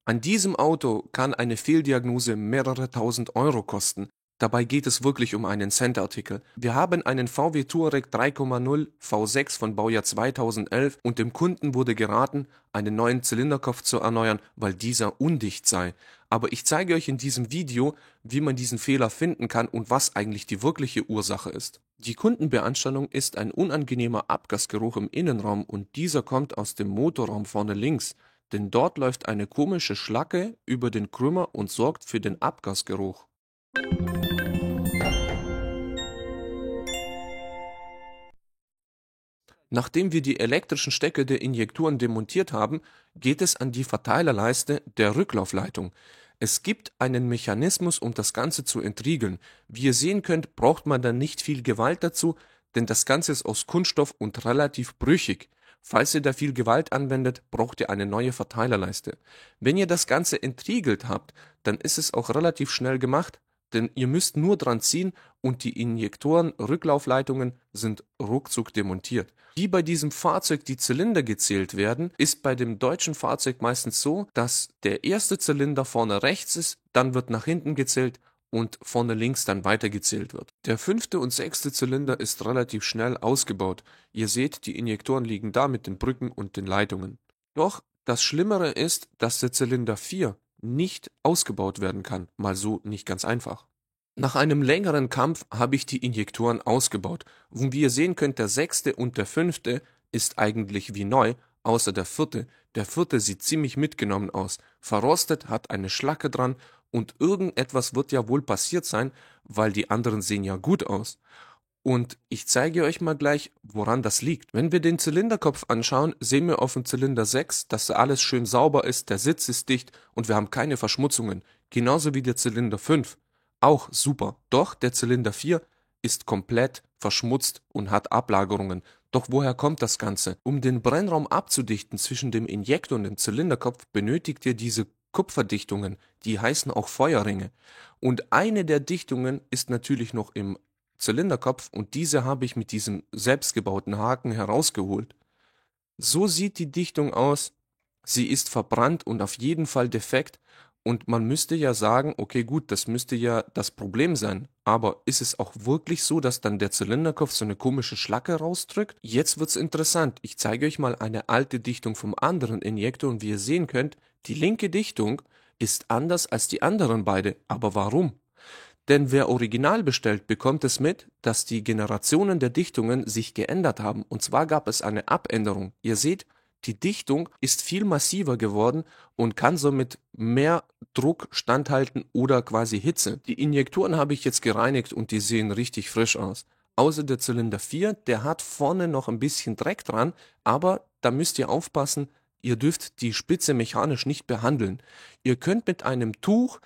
An diesem Auto kann eine Fehldiagnose mehrere tausend Euro kosten. Dabei geht es wirklich um einen Cent-Artikel. Wir haben einen VW Touareg 3,0 V6 von Baujahr 2011 und dem Kunden wurde geraten, einen neuen Zylinderkopf zu erneuern, weil dieser undicht sei. Aber ich zeige euch in diesem Video, wie man diesen Fehler finden kann und was eigentlich die wirkliche Ursache ist. Die Kundenbeanstandung ist ein unangenehmer Abgasgeruch im Innenraum und dieser kommt aus dem Motorraum vorne links, denn dort läuft eine komische Schlacke über den Krümmer und sorgt für den Abgasgeruch. Nachdem wir die elektrischen Stecker der Injektoren demontiert haben, geht es an die Verteilerleiste der Rücklaufleitung. Es gibt einen Mechanismus, um das Ganze zu entriegeln. Wie ihr sehen könnt, braucht man dann nicht viel Gewalt dazu, denn das Ganze ist aus Kunststoff und relativ brüchig. Falls ihr da viel Gewalt anwendet, braucht ihr eine neue Verteilerleiste. Wenn ihr das Ganze entriegelt habt, dann ist es auch relativ schnell gemacht, denn ihr müsst nur dran ziehen und die Injektoren-Rücklaufleitungen sind ruckzuck demontiert. Wie bei diesem Fahrzeug die Zylinder gezählt werden, ist bei dem deutschen Fahrzeug meistens so, dass der erste Zylinder vorne rechts ist, dann wird nach hinten gezählt und vorne links dann weitergezählt wird. Der fünfte und sechste Zylinder ist relativ schnell ausgebaut. Ihr seht, die Injektoren liegen da mit den Brücken und den Leitungen. Doch das Schlimmere ist, dass der Zylinder 4 nicht ausgebaut werden kann, mal so nicht ganz einfach. Nach einem längeren Kampf habe ich die Injektoren ausgebaut und wie ihr sehen könnt, der sechste und der fünfte ist eigentlich wie neu, außer der vierte. Der vierte sieht ziemlich mitgenommen aus, verrostet, hat eine Schlacke dran und irgendetwas wird ja wohl passiert sein, weil die anderen sehen ja gut aus. Und ich zeige euch mal gleich, woran das liegt. Wenn wir den Zylinderkopf anschauen, sehen wir auf dem Zylinder 6, dass alles schön sauber ist, der Sitz ist dicht und wir haben keine Verschmutzungen. Genauso wie der Zylinder 5. Auch super. Doch der Zylinder 4 ist komplett verschmutzt und hat Ablagerungen. Doch woher kommt das Ganze? Um den Brennraum abzudichten zwischen dem Injektor und dem Zylinderkopf benötigt ihr diese Kupferdichtungen, die heißen auch Feuerringe. Und eine der Dichtungen ist natürlich noch im Zylinderkopf und diese habe ich mit diesem selbstgebauten Haken herausgeholt. So sieht die Dichtung aus. Sie ist verbrannt und auf jeden Fall defekt. Und man müsste ja sagen, okay gut, das müsste ja das Problem sein. Aber ist es auch wirklich so, dass dann der Zylinderkopf so eine komische Schlacke rausdrückt? Jetzt wird's interessant. Ich zeige euch mal eine alte Dichtung vom anderen Injektor und wie ihr sehen könnt, die linke Dichtung ist anders als die anderen beide. Aber warum? Denn wer original bestellt, bekommt es mit, dass die Generationen der Dichtungen sich geändert haben. Und zwar gab es eine Abänderung. Ihr seht, die Dichtung ist viel massiver geworden und kann somit mehr Druck standhalten oder quasi Hitze. Die Injektoren habe ich jetzt gereinigt und die sehen richtig frisch aus. Außer der Zylinder 4, der hat vorne noch ein bisschen Dreck dran, aber da müsst ihr aufpassen, ihr dürft die Spitze mechanisch nicht behandeln. Ihr könnt mit einem Tuch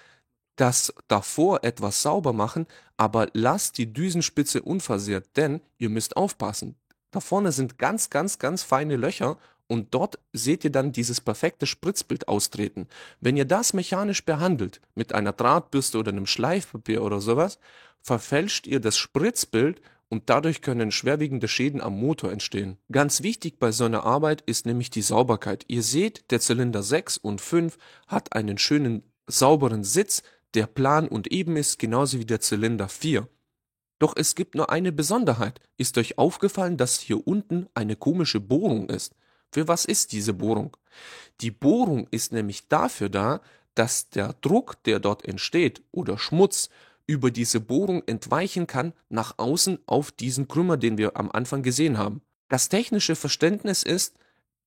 das davor etwas sauber machen, aber lasst die Düsenspitze unversehrt, denn ihr müsst aufpassen. Da vorne sind ganz, ganz, ganz feine Löcher und dort seht ihr dann dieses perfekte Spritzbild austreten. Wenn ihr das mechanisch behandelt, mit einer Drahtbürste oder einem Schleifpapier oder sowas, verfälscht ihr das Spritzbild und dadurch können schwerwiegende Schäden am Motor entstehen. Ganz wichtig bei so einer Arbeit ist nämlich die Sauberkeit. Ihr seht, der Zylinder 6 und 5 hat einen schönen sauberen Sitz, der plan und eben ist, genauso wie der Zylinder 4. Doch es gibt nur eine Besonderheit. Ist euch aufgefallen, dass hier unten eine komische Bohrung ist? Für was ist diese Bohrung? Die Bohrung ist nämlich dafür da, dass der Druck, der dort entsteht, oder Schmutz, über diese Bohrung entweichen kann nach außen auf diesen Krümmer, den wir am Anfang gesehen haben. Das technische Verständnis ist,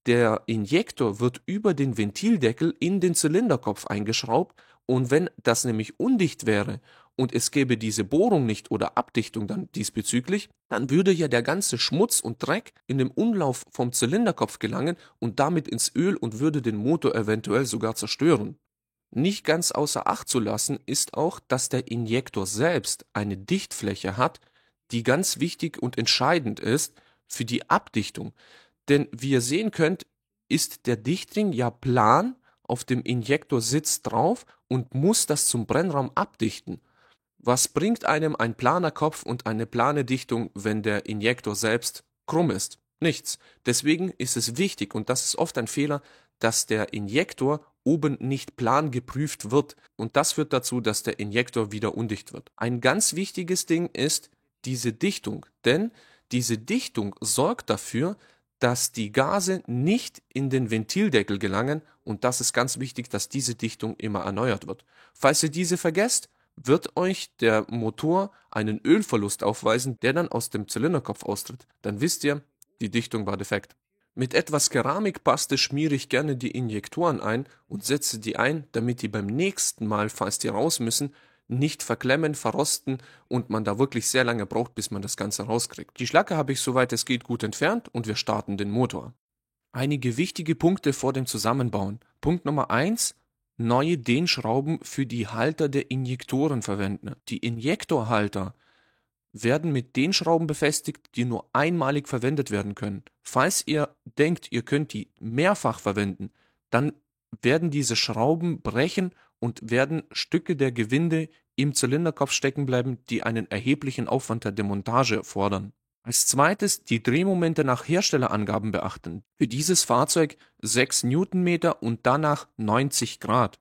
der Injektor wird über den Ventildeckel in den Zylinderkopf eingeschraubt und wenn das nämlich undicht wäre und es gäbe diese Bohrung nicht oder Abdichtung dann diesbezüglich, dann würde ja der ganze Schmutz und Dreck in den Umlauf vom Zylinderkopf gelangen und damit ins Öl und würde den Motor eventuell sogar zerstören. Nicht ganz außer Acht zu lassen ist auch, dass der Injektor selbst eine Dichtfläche hat, die ganz wichtig und entscheidend ist für die Abdichtung. Denn wie ihr sehen könnt, ist der Dichtring ja plan auf dem Injektorsitz drauf und muss das zum Brennraum abdichten. Was bringt einem ein planer Kopf und eine plane Dichtung, wenn der Injektor selbst krumm ist? Nichts. Deswegen ist es wichtig, und das ist oft ein Fehler, dass der Injektor oben nicht plangeprüft wird und das führt dazu, dass der Injektor wieder undicht wird. Ein ganz wichtiges Ding ist diese Dichtung, denn diese Dichtung sorgt dafür, dass die Gase nicht in den Ventildeckel gelangen und das ist ganz wichtig, dass diese Dichtung immer erneuert wird. Falls ihr diese vergesst, wird euch der Motor einen Ölverlust aufweisen, der dann aus dem Zylinderkopf austritt. Dann wisst ihr, die Dichtung war defekt. Mit etwas Keramikpaste schmiere ich gerne die Injektoren ein und setze die ein, damit die beim nächsten Mal, falls die raus müssen, nicht verklemmen, verrosten und man da wirklich sehr lange braucht, bis man das Ganze rauskriegt. Die Schlacke habe ich soweit es geht gut entfernt und wir starten den Motor. Einige wichtige Punkte vor dem Zusammenbauen. Punkt Nummer 1: Neue Dehnschrauben für die Halter der Injektoren verwenden. Die Injektorhalter werden mit Dehnschrauben befestigt, die nur einmalig verwendet werden können. Falls ihr denkt, ihr könnt die mehrfach verwenden, dann werden diese Schrauben brechen und werden Stücke der Gewinde im Zylinderkopf stecken bleiben, die einen erheblichen Aufwand der Demontage fordern. Als zweites die Drehmomente nach Herstellerangaben beachten. Für dieses Fahrzeug 6 Newtonmeter und danach 90 Grad.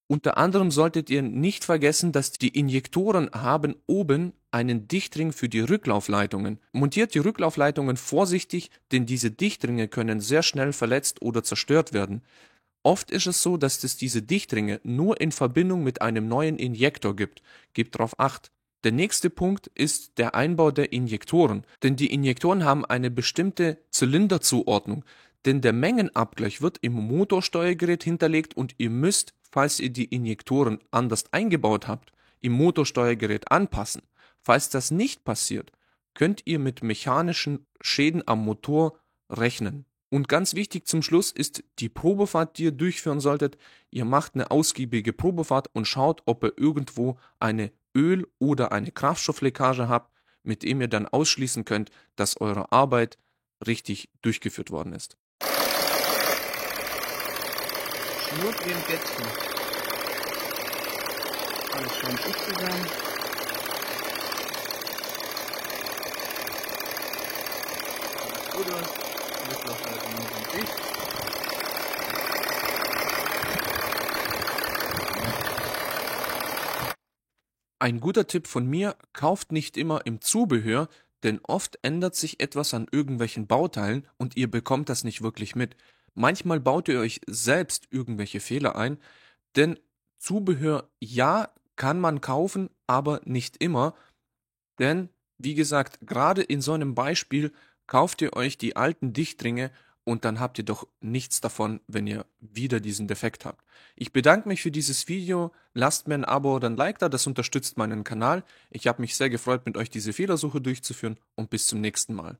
Unter anderem solltet ihr nicht vergessen, dass die Injektoren haben oben einen Dichtring für die Rücklaufleitungen. Montiert die Rücklaufleitungen vorsichtig, denn diese Dichtringe können sehr schnell verletzt oder zerstört werden. Oft ist es so, dass es diese Dichtringe nur in Verbindung mit einem neuen Injektor gibt. Gebt darauf Acht. Der nächste Punkt ist der Einbau der Injektoren, denn die Injektoren haben eine bestimmte Zylinderzuordnung, denn der Mengenabgleich wird im Motorsteuergerät hinterlegt und ihr müsst, falls ihr die Injektoren anders eingebaut habt, im Motorsteuergerät anpassen. Falls das nicht passiert, könnt ihr mit mechanischen Schäden am Motor rechnen. Und ganz wichtig zum Schluss ist die Probefahrt, die ihr durchführen solltet. Ihr macht eine ausgiebige Probefahrt und schaut, ob ihr irgendwo eine Öl- oder eine Kraftstoffleckage habt, mit dem ihr dann ausschließen könnt, dass eure Arbeit richtig durchgeführt worden ist. Schnurcreme Kätzchen. Alles schön dicht zusammen. Alles gut. Rücklaufleitungen sind dicht. Ein guter Tipp von mir: Kauft nicht immer im Zubehör, denn oft ändert sich etwas an irgendwelchen Bauteilen und ihr bekommt das nicht wirklich mit. Manchmal baut ihr euch selbst irgendwelche Fehler ein, denn Zubehör, ja, kann man kaufen, aber nicht immer. Denn, wie gesagt, gerade in so einem Beispiel kauft ihr euch die alten Dichtringe und dann habt ihr doch nichts davon, wenn ihr wieder diesen Defekt habt. Ich bedanke mich für dieses Video, lasst mir ein Abo oder ein Like da, das unterstützt meinen Kanal. Ich habe mich sehr gefreut, mit euch diese Fehlersuche durchzuführen und bis zum nächsten Mal.